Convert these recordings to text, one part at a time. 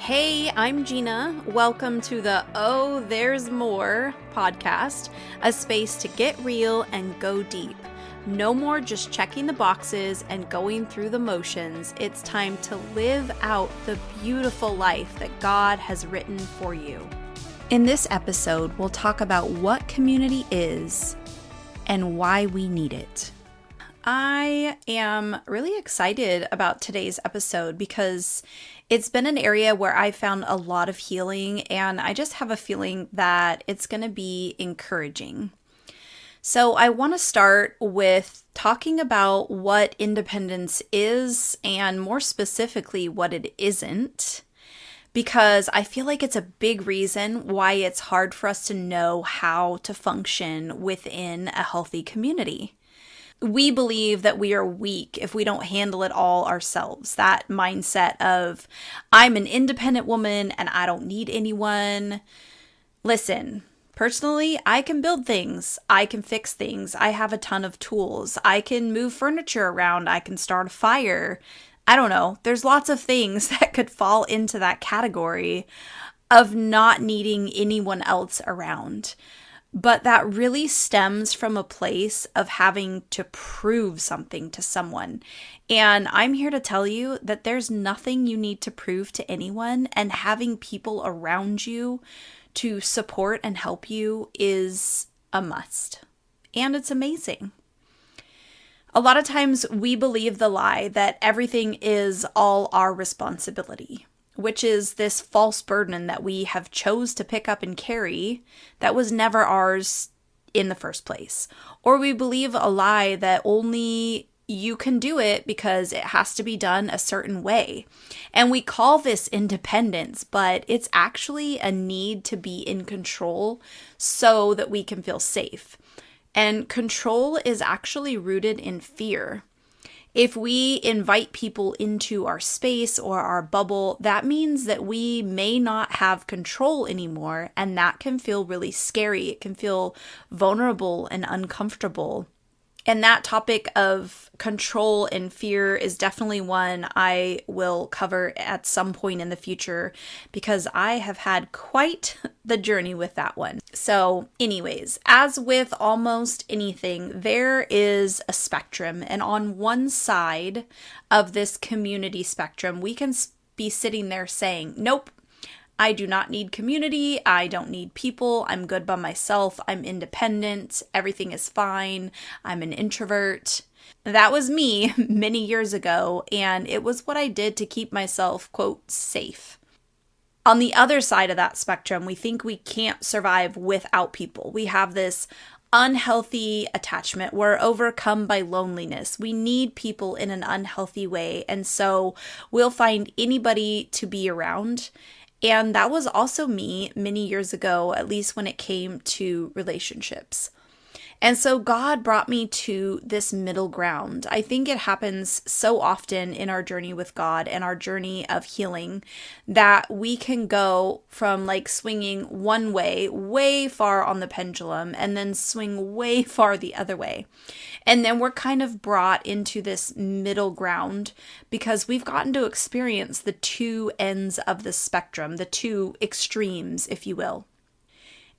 Hey, I'm Gina. Welcome to the Oh, There's More podcast, a space to get real and go deep. No more just checking the boxes and going through the motions. It's time to live out the beautiful life that God has written for you. In this episode, we'll talk about what community is and why we need it. I am really excited about today's episode because it's been an area where I found a lot of healing, and I just have a feeling that it's going to be encouraging. So I want to start with talking about what independence is, and more specifically, what it isn't, because I feel like it's a big reason why it's hard for us to know how to function within a healthy community. We believe that we are weak if we don't handle it all ourselves. That mindset of, I'm an independent woman and I don't need anyone. Listen, personally, I can build things. I can fix things. I have a ton of tools. I can move furniture around. I can start a fire. I don't know. There's lots of things that could fall into that category of not needing anyone else around. But that really stems from a place of having to prove something to someone. And I'm here to tell you that there's nothing you need to prove to anyone, and having people around you to support and help you is a must. And it's amazing. A lot of times we believe the lie that everything is all our responsibility, which is this false burden that we have chose to pick up and carry that was never ours in the first place. Or we believe a lie that only you can do it because it has to be done a certain way. And we call this independence, but it's actually a need to be in control so that we can feel safe. And control is actually rooted in fear. If we invite people into our space or our bubble, that means that we may not have control anymore, and that can feel really scary. It can feel vulnerable and uncomfortable. And that topic of control and fear is definitely one I will cover at some point in the future, because I have had quite the journey with that one. So anyways, as with almost anything, there is a spectrum. And on one side of this community spectrum, we can be sitting there saying, nope, I do not need community. I don't need people. I'm good by myself. I'm independent. Everything is fine. I'm an introvert. That was me many years ago, and it was what I did to keep myself, quote, safe. On the other side of that spectrum, we think we can't survive without people. We have this unhealthy attachment. We're overcome by loneliness. We need people in an unhealthy way, and so we'll find anybody to be around. And that was also me many years ago, at least when it came to relationships. And so God brought me to this middle ground. I think it happens so often in our journey with God and our journey of healing that we can go from like swinging one way, way far on the pendulum, and then swing way far the other way. And then we're kind of brought into this middle ground because we've gotten to experience the two ends of the spectrum, the two extremes, if you will.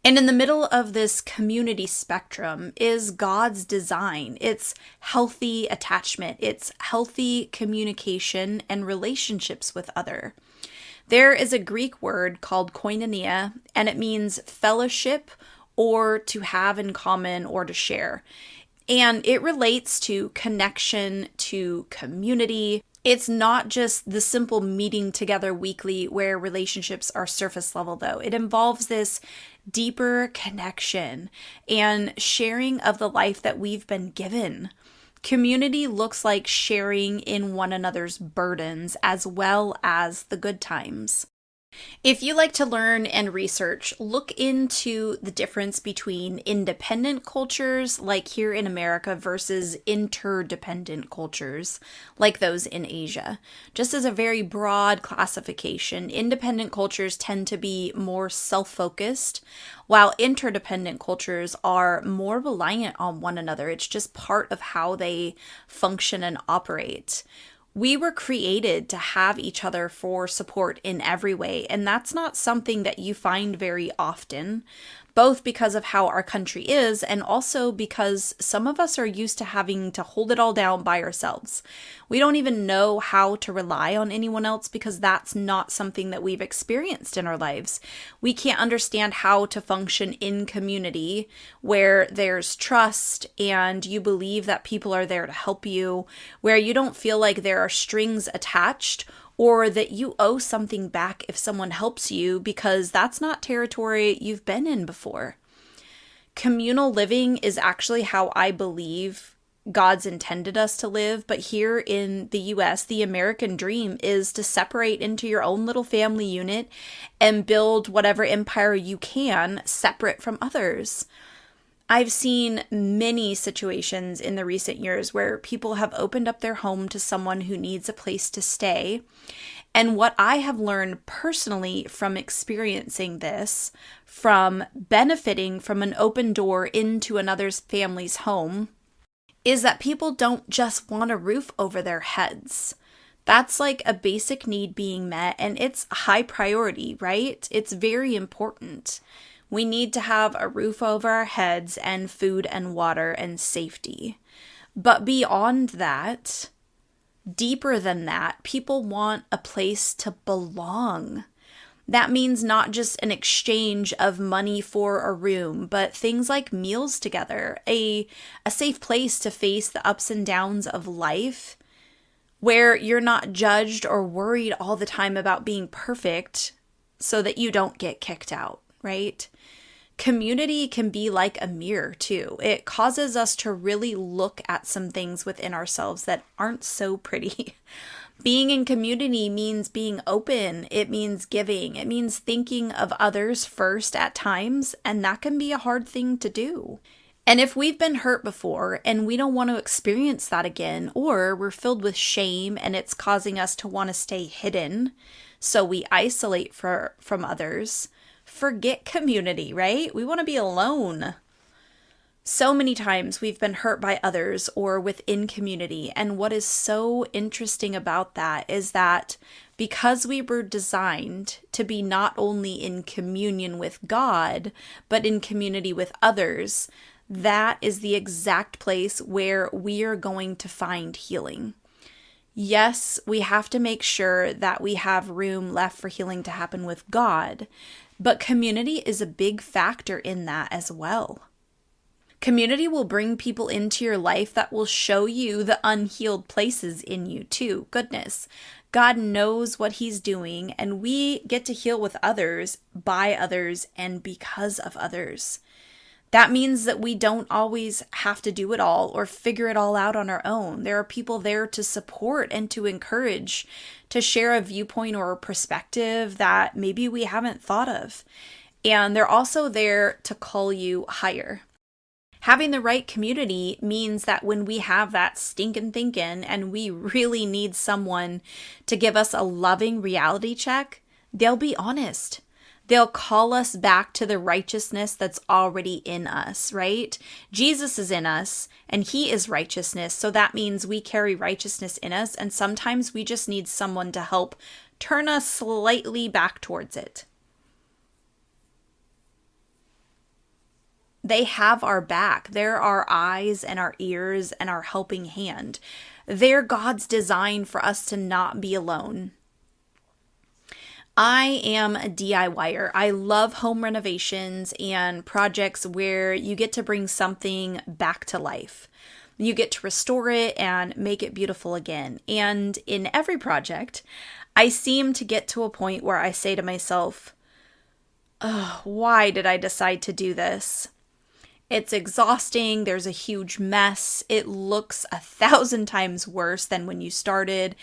And in the middle of this community spectrum is God's design. It's healthy attachment. It's healthy communication and relationships with other. There is a Greek word called koinonia, and it means fellowship or to have in common or to share. And it relates to connection, to community. It's not just the simple meeting together weekly where relationships are surface level, though. It involves this deeper connection and sharing of the life that we've been given. Community looks like sharing in one another's burdens as well as the good times. If you like to learn and research, look into the difference between independent cultures like here in America versus interdependent cultures like those in Asia. Just as a very broad classification, independent cultures tend to be more self-focused, while interdependent cultures are more reliant on one another. It's just part of how they function and operate. We were created to have each other for support in every way, and that's not something that you find very often, both because of how our country is and also because some of us are used to having to hold it all down by ourselves. We don't even know how to rely on anyone else because that's not something that we've experienced in our lives. We can't understand how to function in community where there's trust and you believe that people are there to help you, where you don't feel like there are strings attached or that you owe something back if someone helps you because that's not territory you've been in before. Communal living is actually how I believe God's intended us to live, but here in the US, the American dream is to separate into your own little family unit and build whatever empire you can separate from others. I've seen many situations in the recent years where people have opened up their home to someone who needs a place to stay. And what I have learned personally from experiencing this, from benefiting from an open door into another's family's home, is that people don't just want a roof over their heads. That's like a basic need being met, and it's high priority, right? It's very important. We need to have a roof over our heads and food and water and safety. But beyond that, deeper than that, people want a place to belong. That means not just an exchange of money for a room, but things like meals together, a safe place to face the ups and downs of life, where you're not judged or worried all the time about being perfect so that you don't get kicked out, right? Community can be like a mirror too. It causes us to really look at some things within ourselves that aren't so pretty. Being in community means being open. It means giving. It means thinking of others first at times, and that can be a hard thing to do. And if we've been hurt before and we don't want to experience that again, or we're filled with shame and it's causing us to want to stay hidden, so we isolate from others, forget community, right? We want to be alone. So many times we've been hurt by others or within community. And what is so interesting about that is that because we were designed to be not only in communion with God, but in community with others, that is the exact place where we are going to find healing. Yes, we have to make sure that we have room left for healing to happen with God, but community is a big factor in that as well. Community will bring people into your life that will show you the unhealed places in you too. Goodness, God knows what He's doing, and we get to heal with others, by others, and because of others. That means that we don't always have to do it all or figure it all out on our own. There are people there to support and to encourage, to share a viewpoint or a perspective that maybe we haven't thought of. And they're also there to call you higher. Having the right community means that when we have that stinking thinking and we really need someone to give us a loving reality check, they'll be honest. They'll call us back to the righteousness that's already in us, right? Jesus is in us and He is righteousness. So that means we carry righteousness in us. And sometimes we just need someone to help turn us slightly back towards it. They have our back. They're our eyes and our ears and our helping hand. They're God's design for us to not be alone. I am a DIYer. I love home renovations and projects where you get to bring something back to life. You get to restore it and make it beautiful again. And in every project, I seem to get to a point where I say to myself, oh, why did I decide to do this? It's exhausting. There's a huge mess. It looks 1,000 times worse than when you started,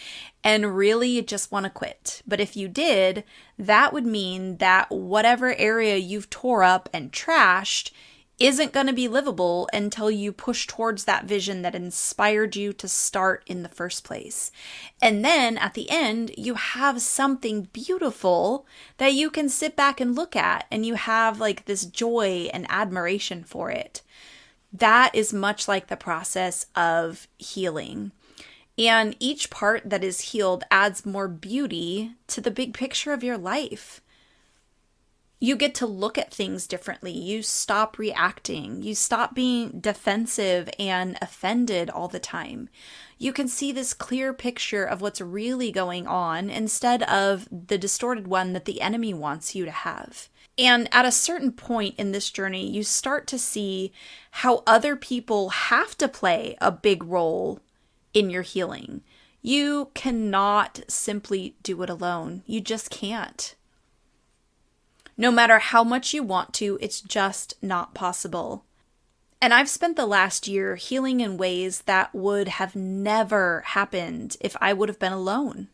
and really you just want to quit. But if you did, that would mean that whatever area you've tore up and trashed isn't going to be livable until you push towards that vision that inspired you to start in the first place. And then at the end, you have something beautiful that you can sit back and look at, and you have like this joy and admiration for it. That is much like the process of healing. And each part that is healed adds more beauty to the big picture of your life. You get to look at things differently. You stop reacting. You stop being defensive and offended all the time. You can see this clear picture of what's really going on instead of the distorted one that the enemy wants you to have. And at a certain point in this journey, you start to see how other people have to play a big role in your healing. You cannot simply do it alone. You just can't. No matter how much you want to, it's just not possible. And I've spent the last year healing in ways that would have never happened if I would have been alone.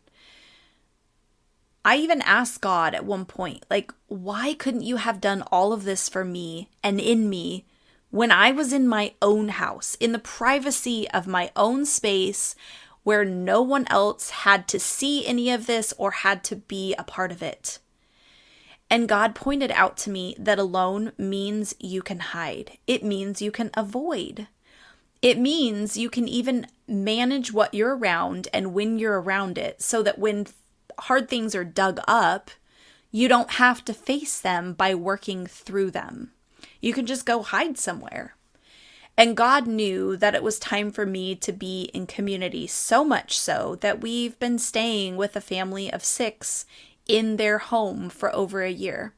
I even asked God at one point, why couldn't you have done all of this for me and in me when I was in my own house, in the privacy of my own space, where no one else had to see any of this or had to be a part of it? And God pointed out to me that alone means you can hide. It means you can avoid. It means you can even manage what you're around and when you're around it, so that when hard things are dug up, you don't have to face them by working through them. You can just go hide somewhere. And God knew that it was time for me to be in community, so much so that we've been staying with a family of 6 in their home for over a year.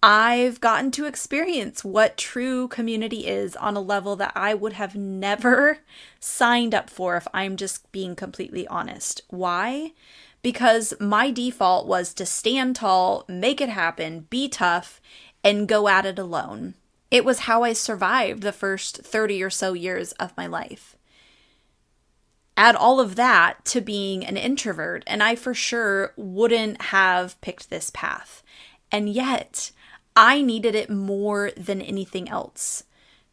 I've gotten to experience what true community is on a level that I would have never signed up for if I'm just being completely honest. Why? Because my default was to stand tall, make it happen, be tough, and go at it alone. It was how I survived the first 30 or so years of my life. Add all of that to being an introvert, and I for sure wouldn't have picked this path. And yet, I needed it more than anything else.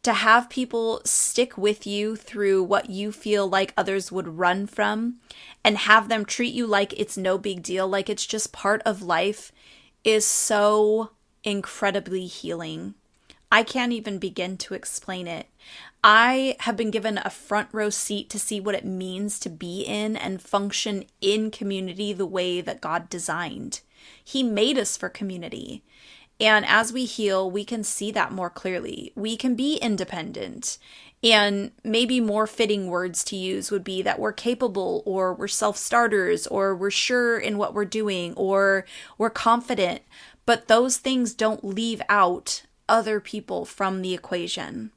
To have people stick with you through what you feel like others would run from, and have them treat you like it's no big deal, like it's just part of life, is so incredibly healing. I can't even begin to explain it. I have been given a front row seat to see what it means to be in and function in community the way that God designed. He made us for community. And as we heal, we can see that more clearly. We can be independent. And maybe more fitting words to use would be that we're capable, or we're self-starters, or we're sure in what we're doing, or we're confident. But those things don't leave out other people from the equation.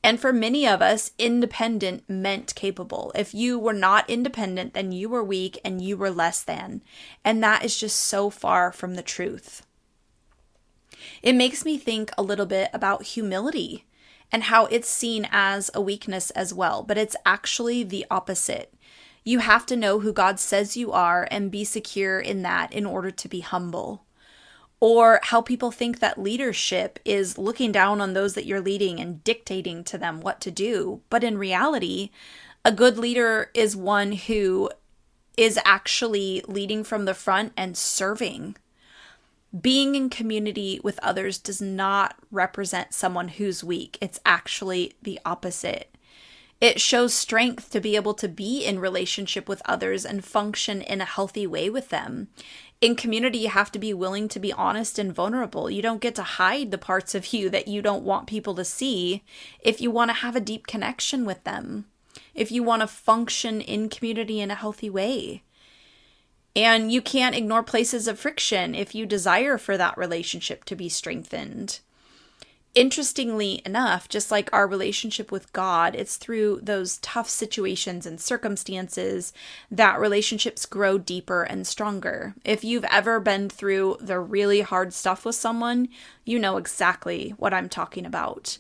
And for many of us, independent meant capable. If you were not independent, then you were weak and you were less than. And that is just so far from the truth. It makes me think a little bit about humility and how it's seen as a weakness as well, but it's actually the opposite. You have to know who God says you are and be secure in that in order to be humble. Or how people think that leadership is looking down on those that you're leading and dictating to them what to do. But in reality, a good leader is one who is actually leading from the front and serving. Being in community with others does not represent someone who's weak. It's actually the opposite. It shows strength to be able to be in relationship with others and function in a healthy way with them. In community, you have to be willing to be honest and vulnerable. You don't get to hide the parts of you that you don't want people to see if you want to have a deep connection with them, if you want to function in community in a healthy way. And you can't ignore places of friction if you desire for that relationship to be strengthened. Interestingly enough, just like our relationship with God, it's through those tough situations and circumstances that relationships grow deeper and stronger. If you've ever been through the really hard stuff with someone, you know exactly what I'm talking about.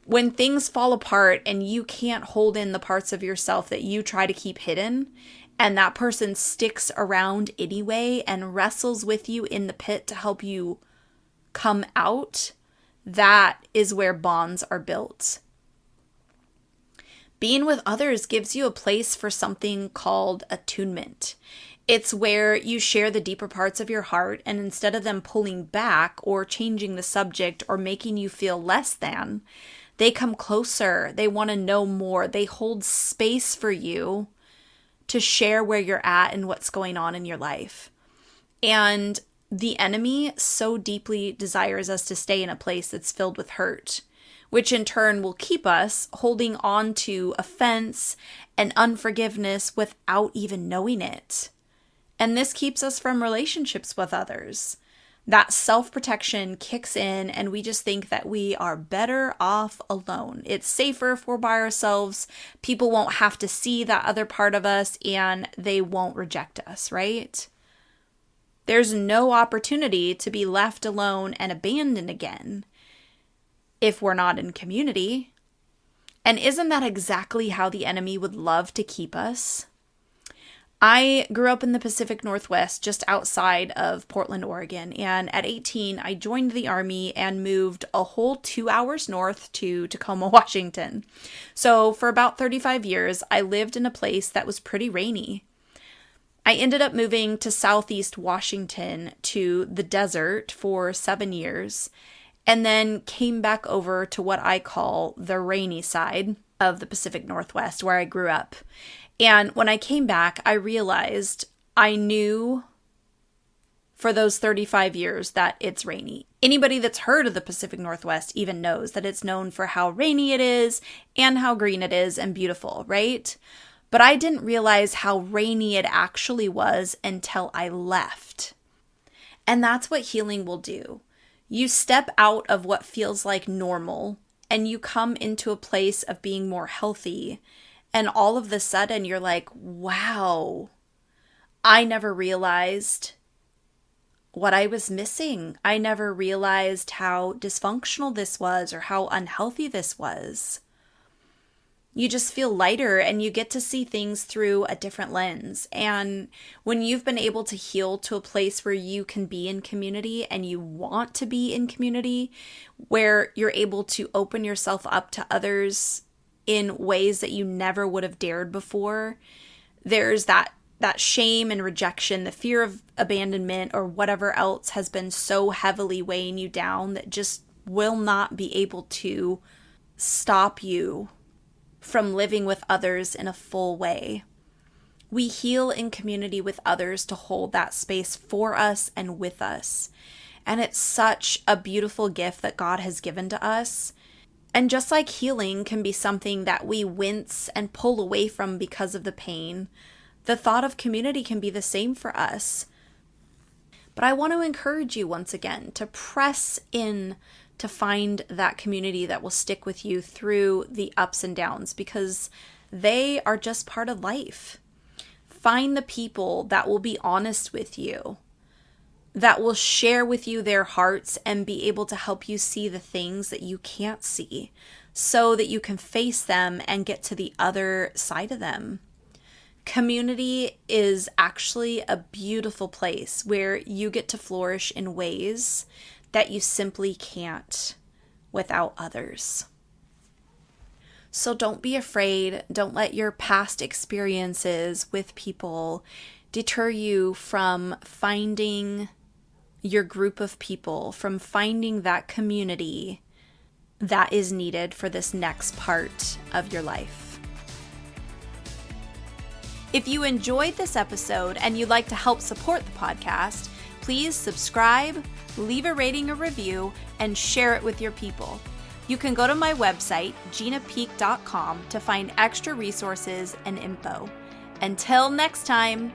When things fall apart and you can't hold in the parts of yourself that you try to keep hidden, and that person sticks around anyway and wrestles with you in the pit to help you come out, that is where bonds are built. Being with others gives you a place for something called attunement. It's where you share the deeper parts of your heart, and instead of them pulling back or changing the subject or making you feel less than, They come closer. They want to know more. They hold space for you to share where you're at and what's going on in your life. And the enemy so deeply desires us to stay in a place that's filled with hurt, which in turn will keep us holding on to offense and unforgiveness without even knowing it. And this keeps us from relationships with others. That self-protection kicks in and we just think that we are better off alone. It's safer if we're by ourselves. People won't have to see that other part of us and they won't reject us, right? There's no opportunity to be left alone and abandoned again if we're not in community. And isn't that exactly how the enemy would love to keep us? I grew up in the Pacific Northwest, just outside of Portland, Oregon, and at 18, I joined the Army and moved a whole 2 hours north to Tacoma, Washington. So for about 35 years, I lived in a place that was pretty rainy. I ended up moving to Southeast Washington to the desert for 7 years, and then came back over to what I call the rainy side of the Pacific Northwest, where I grew up. And when I came back, I realized I knew for those 35 years that it's rainy. Anybody that's heard of the Pacific Northwest even knows that it's known for how rainy it is and how green it is and beautiful, right? But I didn't realize how rainy it actually was until I left. And that's what healing will do. You step out of what feels like normal and you come into a place of being more healthy. And all of a sudden you're like, wow, I never realized what I was missing. I never realized how dysfunctional this was or how unhealthy this was. You just feel lighter and you get to see things through a different lens. And when you've been able to heal to a place where you can be in community and you want to be in community, where you're able to open yourself up to others in ways that you never would have dared before, there's that shame and rejection, the fear of abandonment or whatever else has been so heavily weighing you down that just will not be able to stop you from living with others in a full way. We heal in community with others to hold that space for us and with us. And it's such a beautiful gift that God has given to us. And just like healing can be something that we wince and pull away from because of the pain, the thought of community can be the same for us. But I want to encourage you once again to press in to find that community that will stick with you through the ups and downs, because they are just part of life. Find the people that will be honest with you, that will share with you their hearts and be able to help you see the things that you can't see so that you can face them and get to the other side of them. Community is actually a beautiful place where you get to flourish in ways that you simply can't without others. So don't be afraid. Don't let your past experiences with people deter you from finding your group of people, from finding that community that is needed for this next part of your life. If you enjoyed this episode and you'd like to help support the podcast, please subscribe, leave a rating or review, and share it with your people. You can go to my website, ginapeak.com, to find extra resources and info. Until next time.